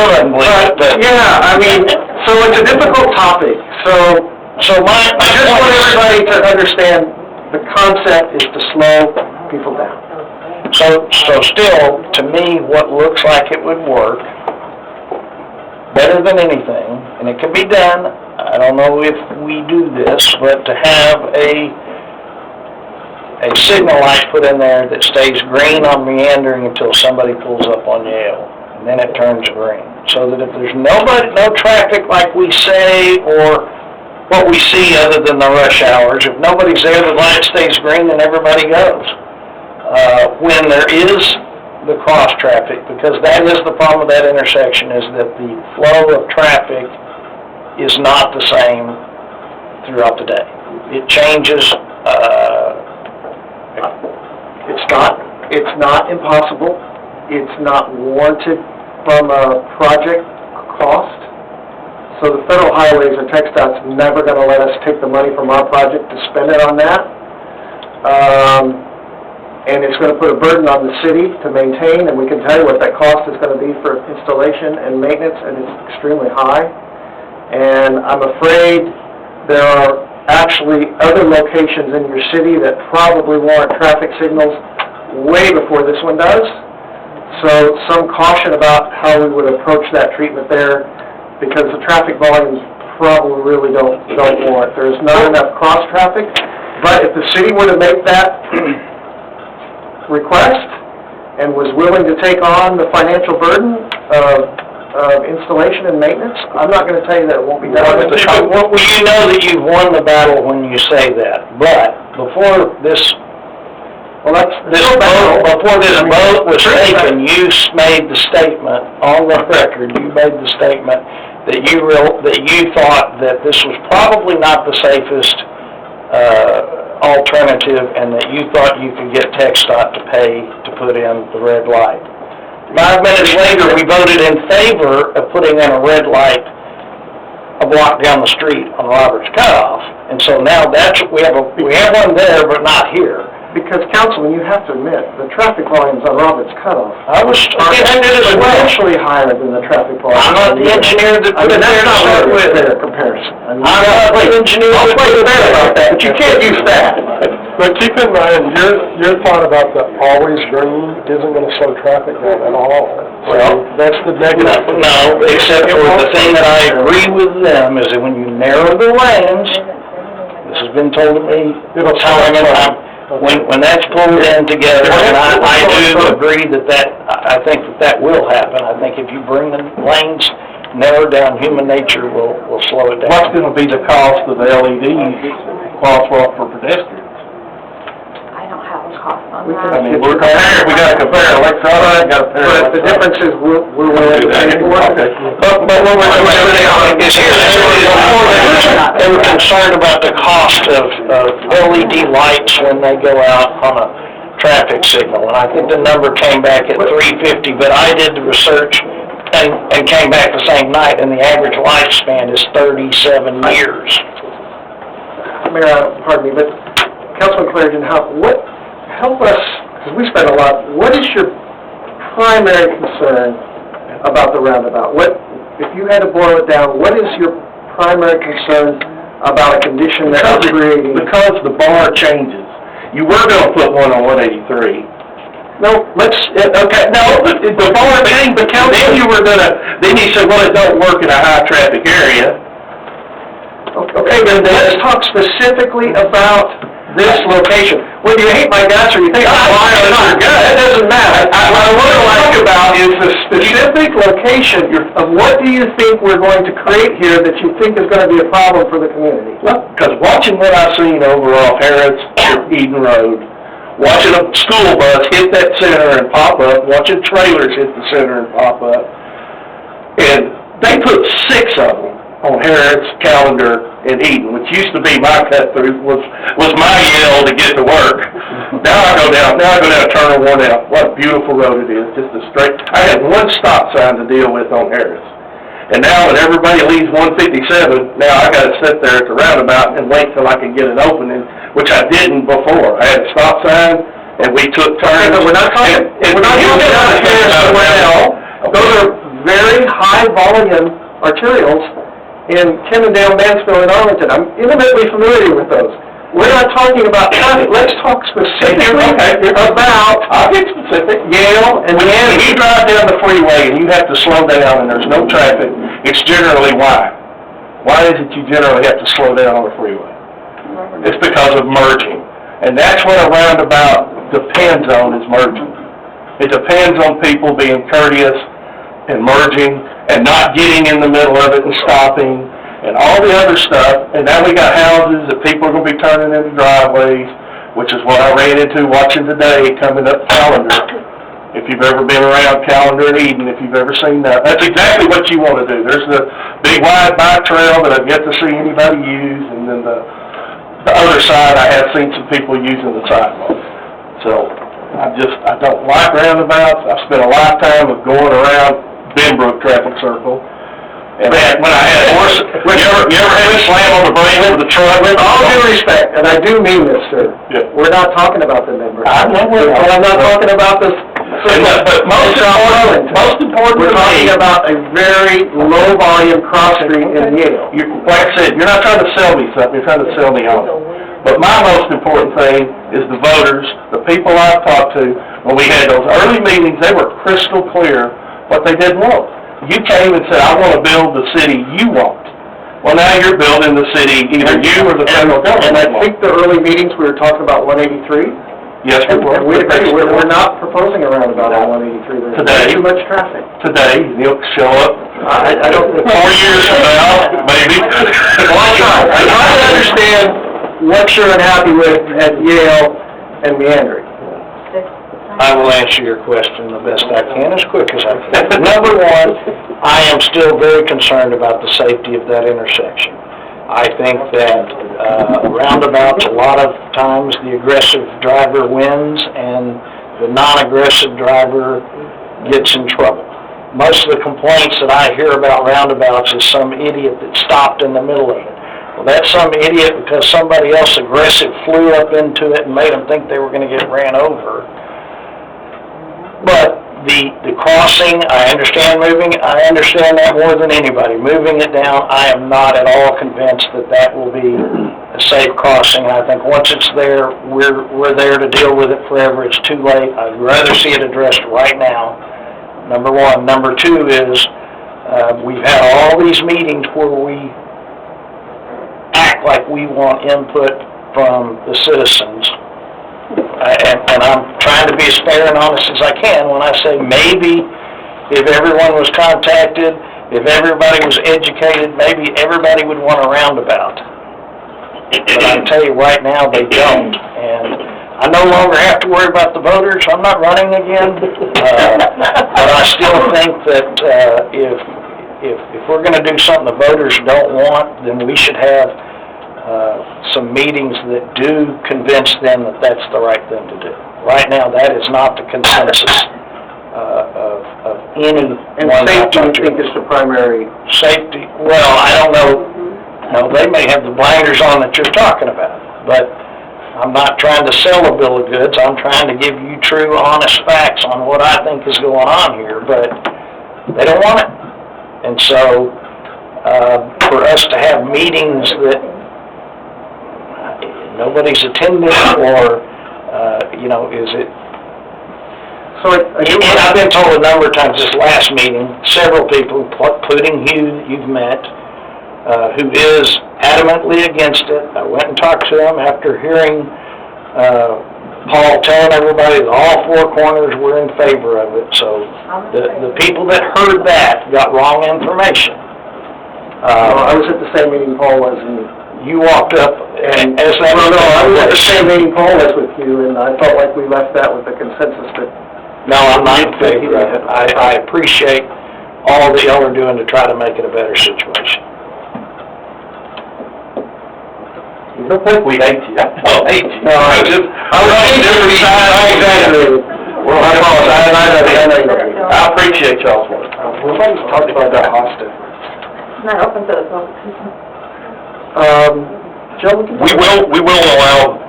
still doesn't believe it, but... Yeah, I mean, so it's a difficult topic, so I just want everybody to understand the concept is to slow people down. So still, to me, what looks like it would work better than anything, and it can be done, I don't know if we do this, but to have a signal light put in there that stays green on meandering until somebody pulls up on Yale, and then it turns green. So that if there's no traffic like we say, or what we see other than the rush hours, if nobody's there, the light stays green and everybody goes. When there is the cross traffic, because that is the problem with that intersection, is that the flow of traffic is not the same throughout the day. It changes. It's not impossible. It's not warranted from a project cost. So the federal highways or TxDOT's never going to let us take the money from our project to spend it on that. And it's going to put a burden on the city to maintain, and we can tell you what that cost is going to be for installation and maintenance, and it's extremely high. And I'm afraid there are actually other locations in your city that probably warrant traffic signals way before this one does. So some caution about how we would approach that treatment there, because the traffic volumes probably really don't warrant. There's not enough cross traffic, but if the city were to make that request and was willing to take on the financial burden of installation and maintenance, I'm not going to tell you that it won't be done. Well, you know that you've won the battle when you say that, but before this vote was taken, you made the statement on the record. You made the statement that you thought that this was probably not the safest alternative, and that you thought you could get TxDOT to pay to put in the red light. 5 minutes later, we voted in favor of putting in a red light a block down the street on Roberts Cutoff, and so now we have one there, but not here. Because, Councilman, you have to admit, the traffic volumes on Roberts Cutoff are substantially higher than the traffic volumes. I'm not the engineer that put it there to start with. Comparison. I'm not the engineer that put it there about that, but you can't use that. But keep in mind, your thought about the always green isn't going to slow traffic down at all. Well, that's the negative. No, except for the thing that I agree with them is that when you narrow the lanes, this has been told to me time and time. When that's pulled in together, and I do agree that I think that will happen. I think if you bring the lanes narrowed down, human nature will slow it down. What's going to be the cost of the LEDs crosswalk for pedestrians? I don't have a cost on that. I mean, we got to compare electronic, but the difference is we're willing to pay for it. But what we're doing on this here, they were concerned about the cost of LED lights when they go out on a traffic signal, and I think the number came back at $350, but I did the research and came back the same night, and the average lifespan is 37 years. Mayor, pardon me, but Councilman Clarion, help us, because we spend a lot, what is your primary concern about the roundabout? If you had to boil it down, what is your primary concern about a condition that you're creating? Because the bar changes. You were going to put one on 183. No, the bar changed, but then you said, well, it don't work in a high traffic area. Okay, then let's talk specifically about this location. Whether you hate my guts or you think I'm lying or good, it doesn't matter. What I want to talk about is the specific location of what do you think we're going to create here that you think is going to be a problem for the community? Well, because watching what I've seen over off Harrods and Eden Road, watching a school bus hit that center and pop up, watching trailers hit the center and pop up, and they put 6 of them on Harrods, Callender, and Eden, which used to be my cut through, was my yell to get to work. Now I go down Turner One out. What a beautiful road it is, just a straight. I had one stop sign to deal with on Harrods. And now when everybody leaves 157, now I got to sit there at the roundabout and wait till I can get it open, which I didn't before. I had a stop sign, and we took turns. But we're not talking. We're not talking about Harrods. Those are very high-volume arterials in Kennedale, Mansfield, and Arlington. I'm intimately familiar with those. We're not talking about traffic, let's talk specifically about I'll get specific. Yale and When Leander. you drive down the freeway and you have to slow down and there's no traffic, it's generally why? Why is it you generally have to slow down on the freeway? It's because of merging. And that's what a roundabout depends on, is merging. It depends on people being courteous and merging and not getting in the middle of it and stopping and all the other stuff. And now we got houses that people are going to be turning into driveways, which is what I ran into watching today coming up Callender. If you've ever been around Callender and Eden, if you've ever seen that, that's exactly what you want to do. There's the big wide bike trail that I've yet to see anybody use, and then the other side I have seen some people using the sidewalk. So I don't like roundabouts. I've spent a lifetime of going around Benbrook traffic circle. And when I had horse, you ever had me slam on the brake with the truck? With all due respect, and I do mean this, sir, Yeah. we're not talking about the members. I know we're not. And I'm not talking about this. But most important We're to talking me, about a very low-volume cross street in Yale. like I said, you're not trying to sell me something, you're trying to sell me on it. But my most important thing is the voters, the people I've talked to. When we had those early meetings, they were crystal clear what they didn't want. You came and said, I want to build the city you want. Well, now you're building the city either you or the federal And government I want. think the early meetings, we were talking about 183. Yes, we were. And we agree, we're not proposing a roundabout on 183. There's Today. too much traffic. Today, you'll show up I don't... 4 years from now, maybe. Well, I try to understand what you're unhappy with at Yale and Meandering. I will answer your question the best I can, as quick as I can. Number one, I am still very concerned about the safety of that intersection. I think that roundabouts, a lot of times, the aggressive driver wins and the non-aggressive driver gets in trouble. Most of the complaints that I hear about roundabouts is some idiot that stopped in the middle of it. Well, that's some idiot because somebody else aggressive flew up into it and made them think they were going to get ran over. But the crossing, I understand that more than anybody. Moving it down, I am not at all convinced that that will be a safe crossing. I think once it's there, we're there to deal with it forever. It's too late. I'd rather see it addressed right now, number one. Number two is, we've had all these meetings where we act like we want input from the citizens. And I'm trying to be as fair and honest as I can when I say maybe if everyone was contacted, if everybody was educated, maybe everybody would want a roundabout. But I can tell you right now, they don't. And I no longer have to worry about the voters. I'm not running again. But I still think that if we're going to do something the voters don't want, then we should have some meetings that do convince them that that's the right thing to do. Right now, that is not the consensus of any And one safety, I think, is the primary... Safety, well, I don't know. No, they may have the blinders on that you're talking about, but I'm not trying to sell a bill of goods. I'm trying to give you true, honest facts on what I think is going on here, but they don't want it. And so, for us to have meetings that nobody's attending, or, is it... So And I've been told a number of times this last meeting, several people, including you that you've met, who is adamantly against it. I went and talked to him after hearing Paul telling everybody that all four corners were in favor of it. So the people that heard that got wrong information. I was at the same meeting Paul was, and... You walked up and as that... No, I was at the same meeting Paul was with you, and I felt like we left that with the consensus that... No, I'm not in favor of it. I appreciate all that y'all are doing to try to make it a better situation. You don't think we hate you. I don't hate you. No, I was on different sides. I exaggerated. Well, I apologize. I appreciate y'all's work. Nobody's talked about that hostage. It's not open to the public. Joe, We will allow